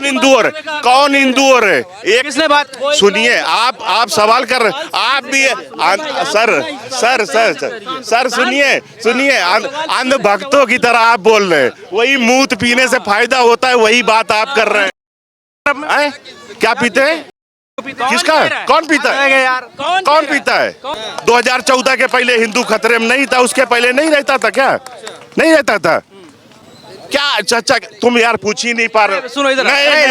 हिंदू और कौन हिंदू और है? एक किसने बात सुनिए, आप सवाल कर रहे, आप भी सर सुनिए अंध भक्तों की तरह आप बोल रहे हैं। वही मूत पीने से फायदा होता है, वही बात आप कर रहे हैं। क्या पीते हैं? किसका? कौन पीता है यार? कौन पीता है? 2014 के पहले हिंदू खतरे में नहीं था, उसके पहले नहीं रहता था क्या? नहीं रहता था क्या? चाचा तुम यार पूछ ही नहीं पा रहे। सुनो इधर, नए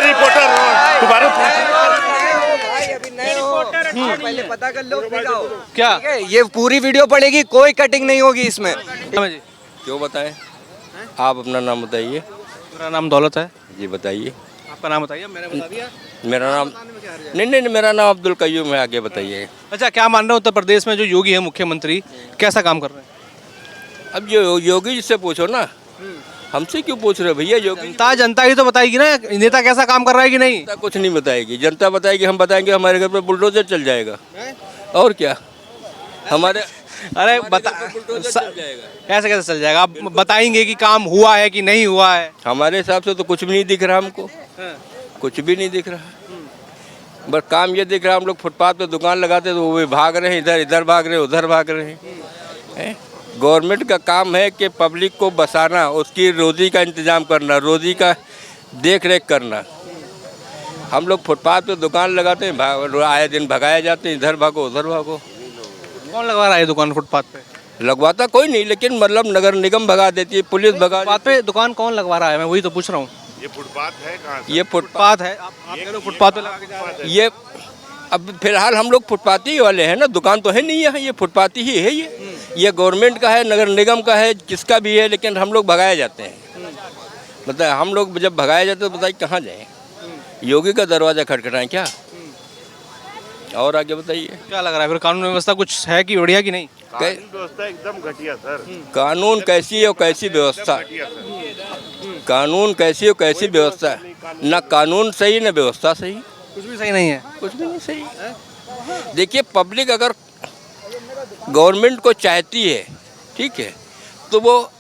रिपोर्टर तुम्हारे पहले पता कर लो क्या ठीक है, ये पूरी वीडियो पड़ेगी, कोई कटिंग नहीं होगी इसमें। क्यों बताएं? आप अपना नाम बताइए। मेरा नाम दौलत है। जी बताइए। आपका नाम बताइए, मैंने बता दिया। मेरा नाम नहीं, मेरा नाम अब्दुल कयूम है। आगे बताइए। अच्छा, क्या मान रहे हो उत्तर प्रदेश में जो योगी है मुख्यमंत्री, कैसा काम कर रहे हैं? अब योगी जी से पूछो ना, हमसे क्यों पूछ रहे हो भैया? योगी जनता ही तो बताएगी ना नेता कैसा काम कर रहा है कि नहीं। जनता कुछ नहीं बताएगी, जनता बताएगी। हम बताएंगे हमारे घर पे बुलडोजर चल जाएगा और क्या हमारे। अरे बता ऐसे कैसे चल जाएगा? आप बताएंगे कि काम हुआ है कि नहीं हुआ है? हमारे हिसाब से तो कुछ भी नहीं दिख रहा हमको, कुछ भी नहीं दिख रहा। बस काम ये दिख रहा, हम लोग फुटपाथ पे दुकान लगाते तो वो भाग रहे हैं, इधर भाग रहे हैं, उधर भाग रहे हैं। गवर्नमेंट का काम है कि पब्लिक को बसाना, उसकी रोजी का इंतजाम करना, रोजी का देख रेख करना। हम लोग फुटपाथ पे दुकान लगाते हैं, आए दिन भगाए जाते हैं, इधर भागो उधर भागो। कौन लगवा रहा है दुकान फुटपाथ पे? लगवाता कोई नहीं, लेकिन मतलब नगर निगम भगा देती है, पुलिस भगा। फुटपाथ पे दुकान कौन लगवा रहा है? मैं वही तो पूछ रहा हूँ। ये फुटपाथ है कहाँ से? ये फुटपाथ है, आप कह रहे हो फुटपाथ पे लगा के जा रहे हैं। ये अब फिलहाल हम लोग फुटपाथी वाले हैं ना, दुकान तो है नहीं है, ये फुटपाथी ही है। ये गवर्नमेंट का है, नगर निगम का है, किसका भी है, लेकिन हम लोग भगाए जाते हैं। मतलब हम लोग जब भगाए जाते हैं तो बताइए कहाँ जाएं? योगी का दरवाज़ा खटखटाएं क्या? और आगे बताइए। क्या लग रहा है फिर, कानून व्यवस्था कुछ है कि बढ़िया कि नहीं? कानून व्यवस्था एकदम घटिया सर। कानून कैसी और कैसी व्यवस्था? कानून कैसी और कैसी व्यवस्था? ना कानून सही ना व्यवस्था सही, कुछ भी सही नहीं है। कुछ भी नहीं सही। देखिए, पब्लिक अगर गवर्नमेंट को चाहती है, ठीक है, तो वो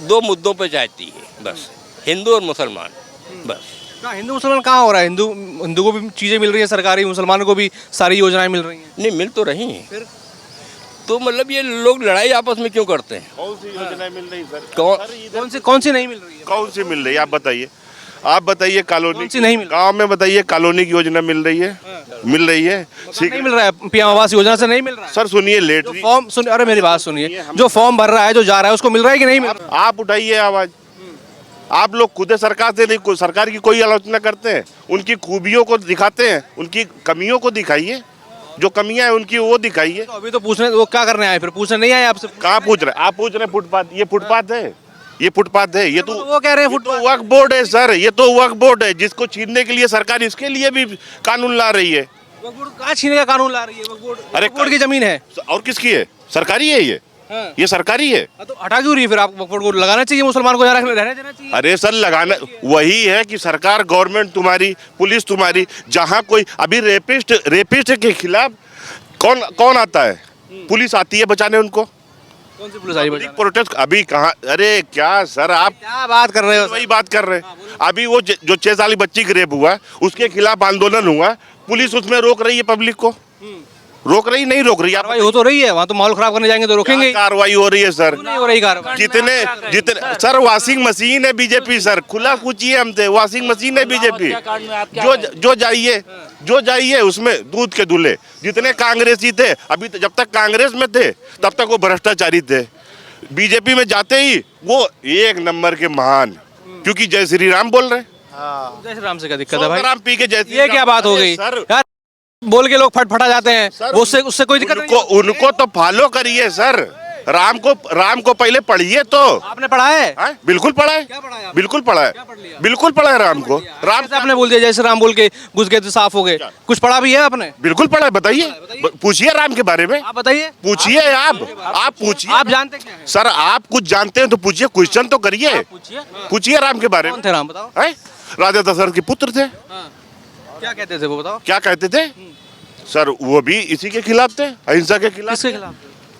दो मुद्दों पे चाहती है बस, हिंदू और मुसलमान, बस। ना हिंदू मुसलमान कहाँ हो रहा है? हिंदू को भी चीज़ें मिल रही है सरकारी, मुसलमानों को भी सारी योजनाएं मिल रही हैं। नहीं मिल तो रही हैं फिर, तो मतलब ये लोग लड़ाई आपस में क्यों करते हैं? कौन सी योजनाएं मिल रही सर? कौन सी नहीं मिल रही है? कौन सी मिल रही है? आप बताइए कॉलोनी कौन सी नहीं मिल रही? गाँव में बताइए, कॉलोनी की योजना मिल रही है? मिल रही है? नहीं मिल रहा है, पीएम आवास योजना से नहीं मिल रहा है। सर सुनिए, लेट फॉर्म सुनिए, अरे मेरी बात सुनिए, जो फॉर्म भर रहा है, जो जा रहा है, उसको मिल रहा है कि नहीं मिल रहा है? आप उठाइए आवाज। आप लोग खुद सरकार से नहीं, सरकार की कोई आलोचना करते हैं, उनकी खूबियों को दिखाते हैं, उनकी कमियों को दिखाइए, जो कमियां हैं उनकी वो दिखाइए। तो अभी तो पूछने, वो क्या करने आए फिर? पूछने नहीं आए आपसे? कहाँ पूछ रहे? आप पूछ रहे हैं फुटपाथ, ये फुटपाथ है, ये फुटपाथ है, ये तो वो कह रहे हैं फुटपाथ वक्फ बोर्ड है सर, ये तो वक्फ बोर्ड है, जिसको छीनने के लिए सरकार इसके लिए भी कानून ला रही है। वक्फ बोर्ड कहाँ छीनने का कानून ला रही है? वक्फ बोर्ड, अरे वक्फ बोर्ड की जमीन है और किसकी है? सरकारी है ये। हाँ। ये सरकारी है। तो हटा क्यों रही है फिर? आप वक्फ बोर्ड को लगाना चाहिए, मुसलमान को यहाँ रहने देना चाहिए। अरे सर लगाना वही है कि सरकार, गवर्नमेंट तुम्हारी, पुलिस तुम्हारी, जहाँ कोई अभी रेपिस्ट के खिलाफ कौन आता है? पुलिस आती है बचाने उनको। कौन सी पुलिस आई बचाने? प्रोटेस्ट अभी कहाँ? अरे क्या सर, आप क्या बात कर रहे हो? वही बात कर रहे हैं। अभी वो जो 6 साल की बच्ची की रेप हुआ, उसके खिलाफ आंदोलन हुआ, पुलिस उसमें रोक रही है पब्लिक को। रोक रही नहीं रोक रही? कार्रवाई हो तो रही है, वहाँ तो माहौल खराब करने जाएंगे तो रोकेंगे। कार्रवाई हो रही है सर, नहीं हो रही कार्रवाई। जितने सर वॉशिंग मशीन है बीजेपी सर, खुला पूछिए हमसे, वॉशिंग मशीन है बीजेपी। जो जाइए उसमें दूध के दूल्हे जितने कांग्रेसी थे, अभी जब तक कांग्रेस में थे तब तक वो भ्रष्टाचारी थे, बीजेपी में जाते ही वो एक नंबर के महान, क्योंकि जय श्री राम बोल रहे। जय श्री राम से क्या दिक्कत है भाई? राम पी के जैसे ये क्या बात हो गई सर? यार, बोल के लोग फटफटा जाते हैं, उससे कोई दिक्कत नहीं। उनको तो फॉलो करिए सर, राम को पहले पढ़िए। तो आपने पढ़ा है? बिल्कुल पढ़ा है, बिल्कुल पढ़ा है, बिल्कुल पढ़ा है राम को। राम से आपने बोल दिया जैसे राम बोल के घुस गए तो साफ हो गए, कुछ पढ़ा भी है आपने? बिल्कुल पढ़ा है, बताइए, पूछिए राम के बारे में, आप बताइए, पूछिए। आप पूछिए, आप जानते क्या है? सर आप कुछ जानते हैं तो पूछिए, क्वेश्चन तो करिए, पूछिए राम के बारे में। कौन थे राम, बताओ? राजा दशरथ के पुत्र थे। क्या कहते थे वो, बताओ? क्या कहते थे सर? वो भी इसी के खिलाफ थे, अहिंसा के खिलाफ। किसके खिलाफ?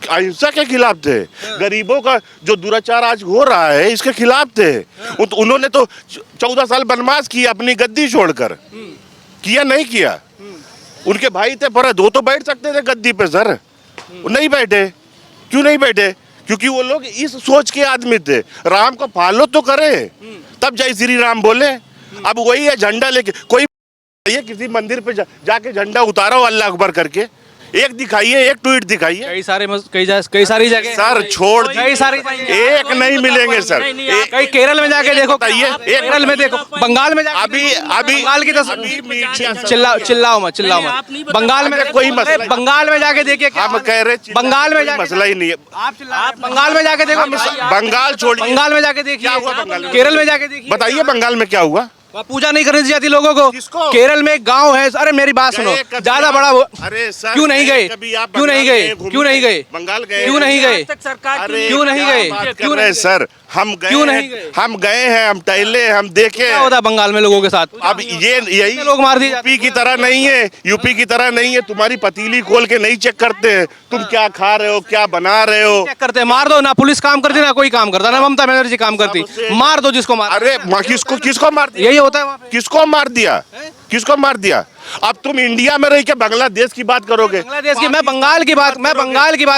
अहिंसा के खिलाफ थे, गरीबों का जो दुराचार आज हो रहा है इसके खिलाफ थे। उन्होंने तो 14 साल वनवास किया अपनी गद्दी छोड़कर, किया नहीं किया? उनके भाई थे फरहद, वो तो बैठ सकते थे गद्दी पे सर, वो नहीं बैठे। क्यों नहीं बैठे? क्योंकि वो लोग इस सोच के आदमी थे, राम को फॉलो तो करें तब जय श्री राम बोले। अब वही है, झंडा लेके कोई ये किसी मंदिर पे जाके झंडा उतारो अल्लाह अकबर करके, एक दिखाइए, एक ट्वीट दिखाइए। कई सारी जगह सर छोड़ कई सारी एक नहीं मिलेंगे सर। कई केरल में जाके देखो, बताइए, केरल में देखो, बंगाल में जाके अभी बंगाल की चिल्लाओ मत बंगाल में कोई मसला नहीं। बंगाल में जाके देखिए, हम कह रहे बंगाल में जाके मसला ही नहीं है। आप बंगाल में जाके देखो, बंगाल छोड़िए, बंगाल में जाके देखिए, क्या हुआ बंगाल में? केरल में जाके देखिए, बताइए बंगाल में क्या हुआ? वहाँ पूजा नहीं करनी दी जाती लोगों को। किसको? केरल में एक गांव है, अरे मेरी बात सुनो, ज्यादा बड़ा अरे सर, क्यों नहीं गए? क्यों नहीं गए? क्यों नहीं गए? बंगाल गए? क्यों नहीं गए? अरे क्यों नहीं गए? क्यों नहीं सर? हम गए, क्यों नहीं गए? हम गए हैं, हम टहले, हम देखे। क्या होता है बंगाल में लोगों के साथ? अब ये यही लोग मार दिए जाते यूपी की तरह नहीं है, यूपी की तरह नहीं है। तुम्हारी पतीली खोल के नहीं चेक करते हैं तुम क्या खा रहे हो, क्या बना रहे हो। चेक करते हैं, मार दो ना, पुलिस काम करती ना कोई काम करता ना, ममता बनर्जी काम करती, मार दो जिसको मार। अरे किसको मार दिया? यही होता है वहाँ पे। किसको मार दिया? किसको मार दिया? अब तुम इंडिया में रह के बांग्लादेश की बात करोगे? बांग्लादेश की, मैं बंगाल की बात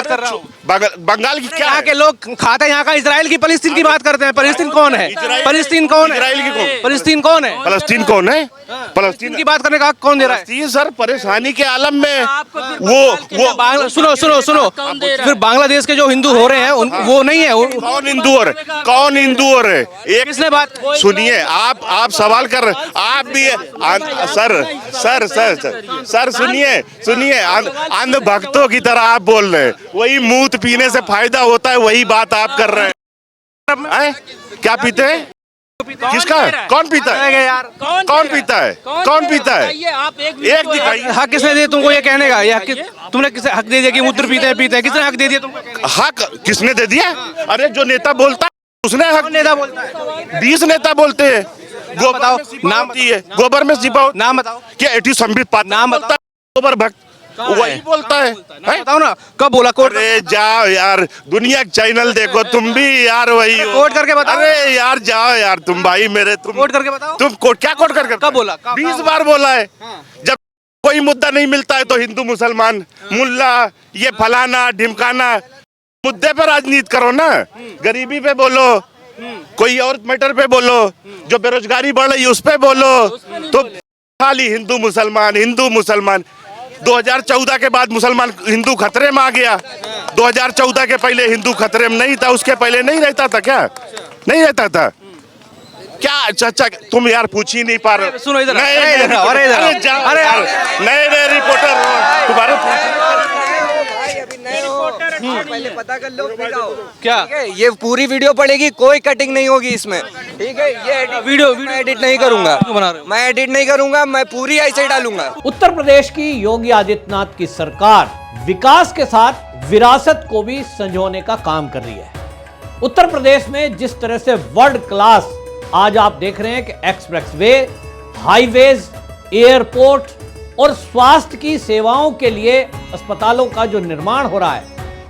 कर रहा हूँ। बंगाल की क्या यहाँ है? के लोग खाते हैं यहाँ का, इजराइल की फलस्तीन की बात करते हैं। फलस्तीन कौन है? फलस्तीन कौन है? इजराइल की कौन? फलस्तीन कौन है? फलस्तीन कौन है? फलस्तीन की बात करने का हक कौन दे रहा है? फलस्तीन सर परेशानी के आलम में वो सुनो, फिर बांग्लादेश के जो हिंदू हो रहे हैं वो नहीं है। कौन हिंदू हो रहे? कौन हिंदू हो रहे? एक किसने बात सुनिए, आप सवाल कर रहे, आप भी सर सुनिए अंध भक्तों की तरह आप बोल रहे हैं। वही मूत पीने से फायदा होता है, वही बात आप कर रहे हैं। क्या पीते हैं? किसका? कौन पीता है यार? कौन पीता है? कौन पीता है? एक दिखाइए। हक किसने दिया तुमको ये कहने का? तुमने किसे हक दे दिया कि मूत्र पीते हैं? किसने हक दे दिया तुमको? हक किसने दे दिया? अरे जो नेता बोलता है उसने हक। नेता बोलता है? 20 नेता बोलते हैं। बताओ नाम, गोबर में सिपाही नाम बताओ। क्या एटी संबित नाम बोलता है? गोबर भक्त वही बोलता है। बताओ ना, कब बोला? कोर्ट? अरे जाओ यार, दुनिया चैनल देखो तुम भी यार, वही हो। कोर्ट करके बताओ। अरे यार जाओ यार, तुम भाई मेरे, तुम कोर्ट करके बताओ। तुम क्या कोर्ट करके? कब बोला? 20 बार बोला है। जब कोई मुद्दा नहीं मिलता है तो हिंदू मुसलमान मुल्ला ये फलाना ढिमकाना, मुद्दे पे राजनीति करो ना। गरीबी पे बोलो, कोई और मैटर पे बोलो, जो बेरोजगारी बढ़ रही है उस पे बोलो। तो खाली हिंदू मुसलमान 2014 के बाद मुसलमान हिंदू खतरे में आ गया। 2014 के पहले हिंदू खतरे में नहीं था, उसके पहले नहीं रहता था क्या? नहीं रहता था क्या? चाचा तुम यार पूछ ही नहीं पा रहे। सुनो इधर, नए रिपोर्टर तुम्हारे पहले पता कर लो फिर आओ। क्या? ठीक है, ये पूरी वीडियो पड़ेगी, कोई कटिंग नहीं होगी इसमें। ठीक है, ये वीडियो मैं एडिट नहीं करूंगा। बना रहे हो? मैं एडिट नहीं करूंगा, मैं पूरी ऐसे डालूंगा। उत्तर प्रदेश की योगी आदित्यनाथ की सरकार विकास के साथ विरासत को भी संजोने का काम कर रही है। उत्तर प्रदेश में जिस तरह से वर्ल्ड क्लास आज आप देख रहे हैं कि एक्सप्रेसवे, हाईवेज, एयरपोर्ट और स्वास्थ्य की सेवाओं के लिए अस्पतालों का जो निर्माण हो रहा है,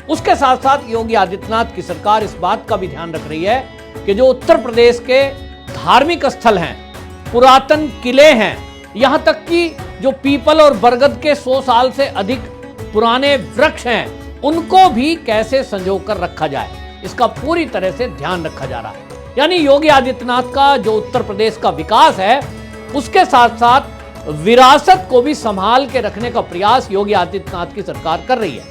उसके साथ साथ योगी आदित्यनाथ की सरकार इस बात का भी ध्यान रख रही है कि जो उत्तर प्रदेश के धार्मिक स्थल हैं, पुरातन किले हैं, यहां तक कि जो पीपल और बरगद के 100 साल से अधिक पुराने वृक्ष हैं, उनको भी कैसे संजोकर रखा जाए, इसका पूरी तरह से ध्यान रखा जा रहा है। यानी योगी आदित्यनाथ का जो उत्तर प्रदेश का विकास है, उसके साथ साथ विरासत को भी संभाल के रखने का प्रयास योगी आदित्यनाथ की सरकार कर रही है।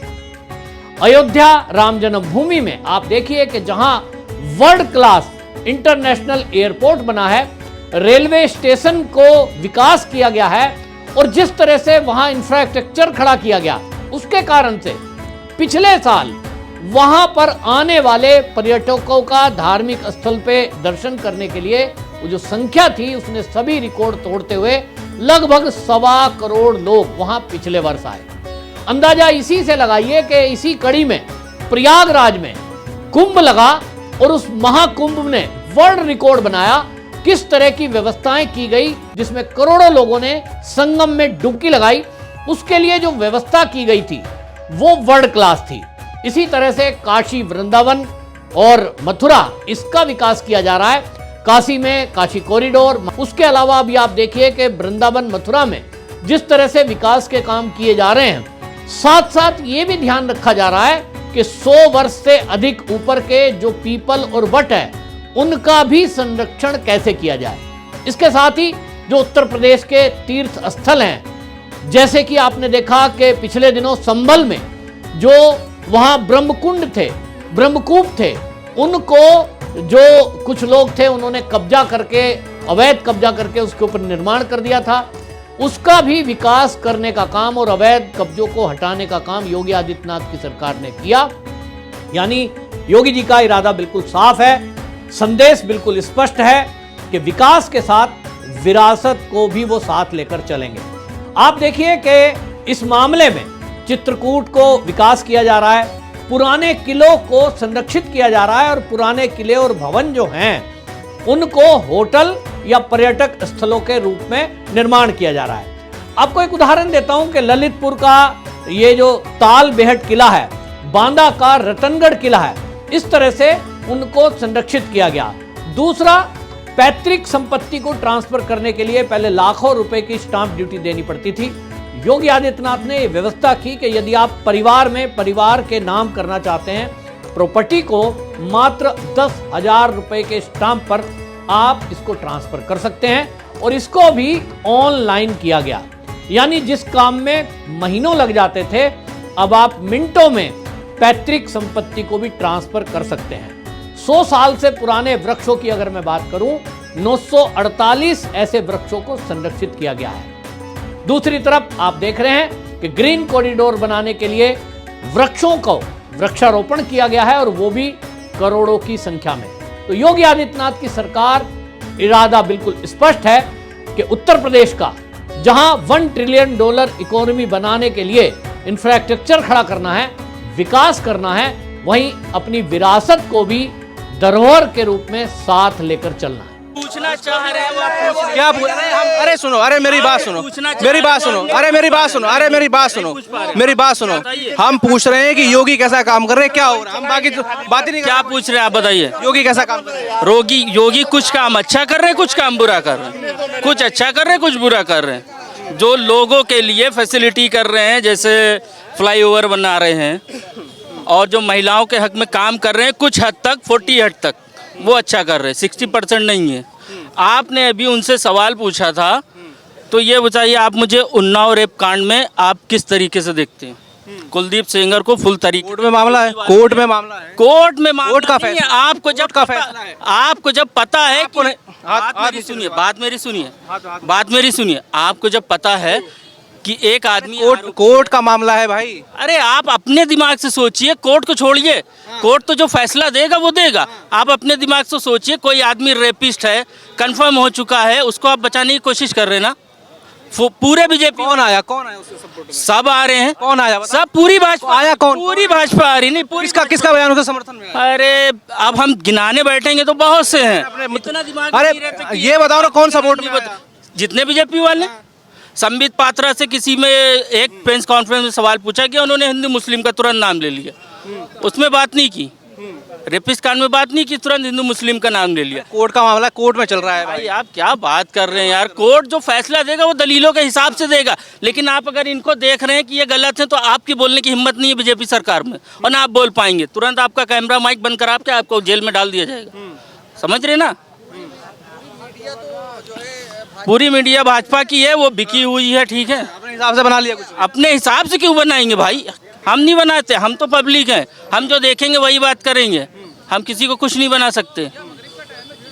अयोध्या राम जन्मभूमि में आप देखिए कि जहां वर्ल्ड क्लास इंटरनेशनल एयरपोर्ट बना है, रेलवे स्टेशन को विकास किया गया है और जिस तरह से वहां इंफ्रास्ट्रक्चर खड़ा किया गया, उसके कारण से पिछले साल वहां पर आने वाले पर्यटकों का धार्मिक स्थल पे दर्शन करने के लिए वो जो संख्या थी, उसने सभी रिकॉर्ड तोड़ते हुए लगभग 1.25 करोड़ लोग वहां पिछले वर्ष आए। अंदाजा इसी से लगाइए कि इसी कड़ी में प्रयागराज में कुंभ लगा और उस महाकुंभ ने वर्ल्ड रिकॉर्ड बनाया। किस तरह की व्यवस्थाएं की गई, जिसमें करोड़ों लोगों ने संगम में डुबकी लगाई, उसके लिए जो व्यवस्था की गई थी वो वर्ल्ड क्लास थी। इसी तरह से काशी वृंदावन और मथुरा, इसका विकास किया जा रहा है। काशी में काशी कॉरिडोर, उसके अलावा अभी आप देखिए कि वृंदावन मथुरा में जिस तरह से विकास के काम किए जा रहे हैं, साथ साथ ये भी ध्यान रखा जा रहा है कि 100 वर्ष से अधिक ऊपर के जो पीपल और वट है उनका भी संरक्षण कैसे किया जाए। इसके साथ ही जो उत्तर प्रदेश के तीर्थ स्थल हैं, जैसे कि आपने देखा कि पिछले दिनों संभल में जो वहां ब्रह्मकुंड थे, ब्रह्मकूप थे, उनको जो कुछ लोग थे उन्होंने कब्जा करके, अवैध कब्जा करके उसके ऊपर निर्माण कर दिया था, उसका भी विकास करने का काम और अवैध कब्जों को हटाने का काम योगी आदित्यनाथ की सरकार ने किया। यानी योगी जी का इरादा बिल्कुल साफ है, संदेश बिल्कुल स्पष्ट है कि विकास के साथ विरासत को भी वो साथ लेकर चलेंगे। आप देखिए कि इस मामले में चित्रकूट को विकास किया जा रहा है, पुराने किलों को संरक्षित किया जा रहा है और पुराने किले और भवन जो हैं उनको होटल या पर्यटक स्थलों के रूप में निर्माण किया जा रहा है। आपको एक उदाहरण देता हूं कि ललितपुर का ये जो ताल बेहट किला है, बांदा का रतनगढ़ किला है, इस तरह से उनको संरक्षित किया गया। दूसरा, पैतृक संपत्ति को ट्रांसफर करने के लिए पहले लाखों रुपए की स्टांप ड्यूटी देनी पड़ती थी। योगी आदित्यनाथ ने व्यवस्था की कि यदि आप परिवार में परिवार के नाम करना चाहते हैं प्रॉपर्टी को, मात्र 10,000 रुपए के स्टांप पर आप इसको ट्रांसफर कर सकते हैं और इसको भी ऑनलाइन किया गया। यानी जिस काम में महीनों लग जाते थे, अब आप मिनटों में पैतृक संपत्ति को भी ट्रांसफर कर सकते हैं। 100 साल से पुराने वृक्षों की अगर मैं बात करूं, 948 ऐसे वृक्षों को संरक्षित किया गया है। दूसरी तरफ आप देख रहे हैं कि ग्रीन कॉरिडोर बनाने के लिए वृक्षों को वृक्षारोपण किया गया है और वो भी करोड़ों की संख्या में। तो योगी आदित्यनाथ की सरकार इरादा बिल्कुल स्पष्ट है कि उत्तर प्रदेश का जहां $1 ट्रिलियन इकोनॉमी बनाने के लिए इंफ्रास्ट्रक्चर खड़ा करना है, विकास करना है, वहीं अपनी विरासत को भी धरोहर के रूप में साथ लेकर चलना है। पूछना चाह रहे हैं वो क्या बोल रहे हैं हम? अरे सुनो, अरे मेरी बात सुनो, मेरी बात सुनो, अरे मेरी बात सुनो, अरे मेरी बात सुनो, मेरी बात सुनो। हम पूछ रहे हैं कि योगी कैसा काम कर रहे हैं, क्या हो रहा है, हम बाकी बात ही नहीं। क्या पूछ रहे हैं आप बताइए, योगी कैसा काम कर रहे हैं? योगी कुछ काम अच्छा कर रहे हैं, कुछ काम बुरा कर रहे हैं, कुछ अच्छा कर रहे हैं, कुछ बुरा कर रहे हैं। जो लोगों के लिए फैसिलिटी कर रहे हैं, जैसे फ्लाईओवर बना रहे हैं, और जो महिलाओं के हक में काम कर रहे हैं कुछ हद तक, 40 हद तक वो अच्छा कर रहे हैं, 60% नहीं है। आपने अभी उनसे सवाल पूछा था, तो ये बताइए आप मुझे उन्नाव रेप कांड में आप किस तरीके से देखते हैं? कुलदीप सेंगर को फुल तरीके कोर्ट में मामला है, कोर्ट में मामला है, कोर्ट में कोर्ट का फैसला। आपको जब का फैसला है, आपको जब पता है कि बात मेरी सुनिए, आपको जब पता है कि एक आदमी कोर्ट का मामला है भाई, अरे आप अपने दिमाग से सोचिए, कोर्ट को छोड़िए, कोर्ट तो जो फैसला देगा वो देगा। आप अपने दिमाग से सोचिए, कोई आदमी रेपिस्ट है, कंफर्म हो चुका है, उसको आप बचाने की कोशिश कर रहे हैं ना। पूरे बीजेपी कौन आया उससे सपोर्ट? सब आ रहे हैं। कौन आया? सब पूरी भाजपा आया। कौन? पूरी भाजपा आ रही नहीं, पूरी किसका बयान उसके समर्थन में? अरे अब हम गिनाने बैठेंगे तो बहुत से हैं। इतना दिमाग, अरे ये बताओ ना कौन सपोर्ट में? जितने बीजेपी वाले। संबित पात्रा से किसी में एक प्रेस कॉन्फ्रेंस में सवाल पूछा गया, उन्होंने हिंदू मुस्लिम का तुरंत नाम ले लिया, उसमें बात नहीं की, रेपिस्ट कांड में बात नहीं की, तुरंत हिंदू मुस्लिम का नाम ले लिया। कोर्ट का मामला कोर्ट में चल रहा है भाई, आप क्या बात कर रहे हैं यार। कोर्ट जो फैसला देगा वो दलीलों के हिसाब से देगा, लेकिन आप अगर इनको देख रहे हैं कि ये गलत है तो आपकी बोलने की हिम्मत नहीं है बीजेपी सरकार में, और ना आप बोल पाएंगे। तुरंत आपका कैमरा माइक बंद करा के आपको जेल में डाल दिया जाएगा, समझ रहे ना। पूरी मीडिया भाजपा की है, वो बिकी हुई है, ठीक है, अपने हिसाब से बना लिया कुछ। अपने हिसाब से क्यों बनाएंगे भाई, हम नहीं बनाते, हम तो पब्लिक हैं, हम जो देखेंगे वही बात करेंगे, हम किसी को कुछ नहीं बना सकते।